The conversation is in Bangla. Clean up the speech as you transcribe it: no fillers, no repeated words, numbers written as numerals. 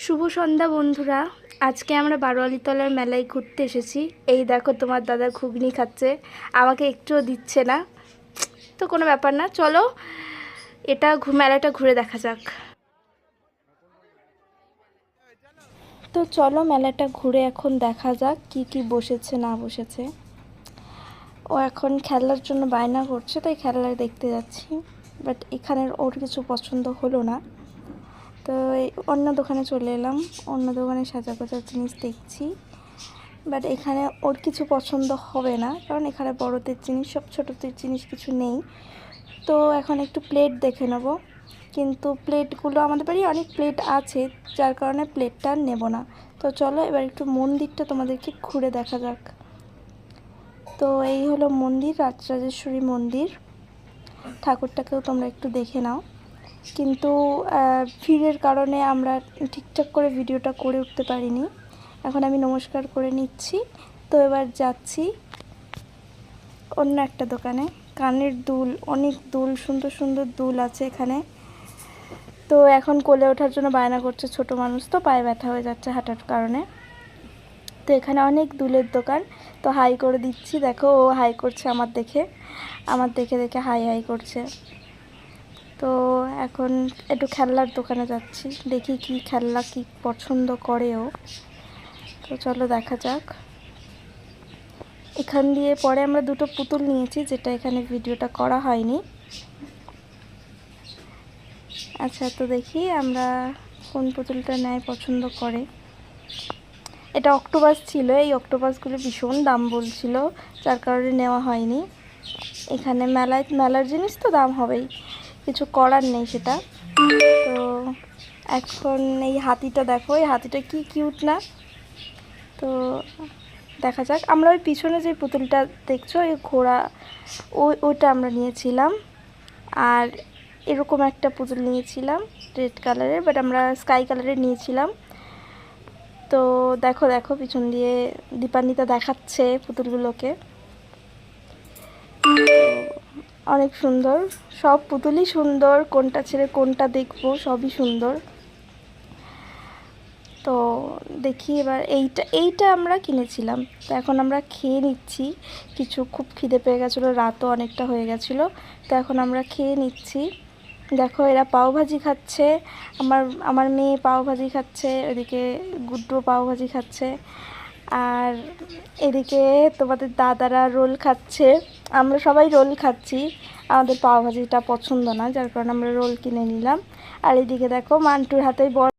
শুভ সন্ধ্যা বন্ধুরা। আজকে আমরা বারোয়ালিতলার মেলায় ঘুরতে এসেছি। এই দেখো তোমার দাদা ঘুগনি খাচ্ছে, আমাকে একটুও দিচ্ছে না, তো কোনো ব্যাপার না, চলো এটা মেলাটা ঘুরে দেখা যাক। তো চলো মেলাটা ঘুরে এখন দেখা যাক কি কি বসেছে না বসেছে। ও এখন খেলার জন্য বায়না করছে, তাই খেলা দেখতে যাচ্ছি, বাট এখানের ওর কিছু পছন্দ হলো না, তো অন্য দোকানে চলে এলাম। অন্য দোকানে সাজা গোজার জিনিস দেখছি, বাট এখানে ওর কিছু পছন্দ হবে না, কারণ এখানে বড়দের জিনিস, সব ছোটদের জিনিস কিছু নেই। তো এখন একটু প্লেট দেখে নেব, কিন্তু প্লেটগুলো আমাদের বাড়ি অনেক প্লেট আছে, যার কারণে প্লেটটা নেব না। তো চলো এবার একটু মন্দিরটা তোমাদেরকে ঘুরে দেখা যাক। তো এই হলো মন্দির, রাজরাজেশ্বরী মন্দির। ঠাকুরটাকেও তোমরা একটু দেখে নাও, কিন্তু ভিড়ের কারণে আমরা ঠিকঠাক করে ভিডিওটা করে উঠতে পারিনি। এখন আমি নমস্কার করে নিচ্ছি। তো এবার যাচ্ছি অন্য একটা দোকানে। কানের দুল, অনেক দুল, সুন্দর সুন্দর দুল আছে এখানে। তো এখন কোলে ওঠার জন্য বায়না করছে, ছোট মানুষ তো, পায়ে ব্যথা হয়ে যাচ্ছে হাঁটার কারণে। তো এখানে অনেক দুলের দোকান। তো হাই করে দিচ্ছি, দেখো ও হাই করছে আমার দেখে দেখে হাই হাই করছে। তো এখন একটু খেলনার দোকানে যাচ্ছি, দেখি কি খেলনা কি পছন্দ করে ও। তো চলো দেখা যাক। এখান দিয়ে পরে আমরা দুটো পুতুল নিয়েছি, যেটা এখানে ভিডিওটা করা হয়নি। আচ্ছা, তো দেখি আমরা কোন পুতুলটা নেয় পছন্দ করে। এটা অক্টোপাস ছিল, এই অক্টোপাসগুলো ভীষণ দাম বলছিল, যার কারণে নেওয়া হয়নি। এখানে মেলার জিনিস তো দাম হবেই, কিছু করার নেই সেটা। তো এখন এই হাতিটা দেখো, এই হাতিটা কি কিউট না? তো দেখা যাক। আমরা ওই পিছনে যে পুতুলটা দেখছো, এই ঘোড়া, ওইটা আমরা নিয়েছিলাম। আর এরকম একটা পুতুল নিয়েছিলাম রেড কালারের, বাট আমরা স্কাই কালারের নিয়েছিলাম। তো দেখো দেখো পিছন দিয়ে দীপান্বিতা দেখাচ্ছে পুতুলগুলোকে, অনেক সুন্দর, সব পুতুলই সুন্দর, কোনটা ছেড়ে কোনটা দেখবো, সবই সুন্দর। তো দেখি এবার এইটা আমরা কিনেছিলাম। তো এখন আমরা খেয়ে নিচ্ছি কিছু, খুব খিদে পেয়ে গেছিলো, রাতও অনেকটা হয়ে গেছিলো। তো এখন আমরা খেয়ে নিচ্ছি। দেখো এরা পাওভাজি খাচ্ছে, আমার মেয়ে পাওভাজি খাচ্ছে, ওদিকে গুড্ডু পাওভাজি খাচ্ছে, আর এদিকে তোমাদের দাদারা রোল খাচ্ছে। আমরা সবাই রোল খাচ্ছি, আমাদের পাওভাজিটা পছন্দ না, যার কারণে আমরা রোল কিনে নিলাম। আর এদিকে দেখো মান্টুর হাতেই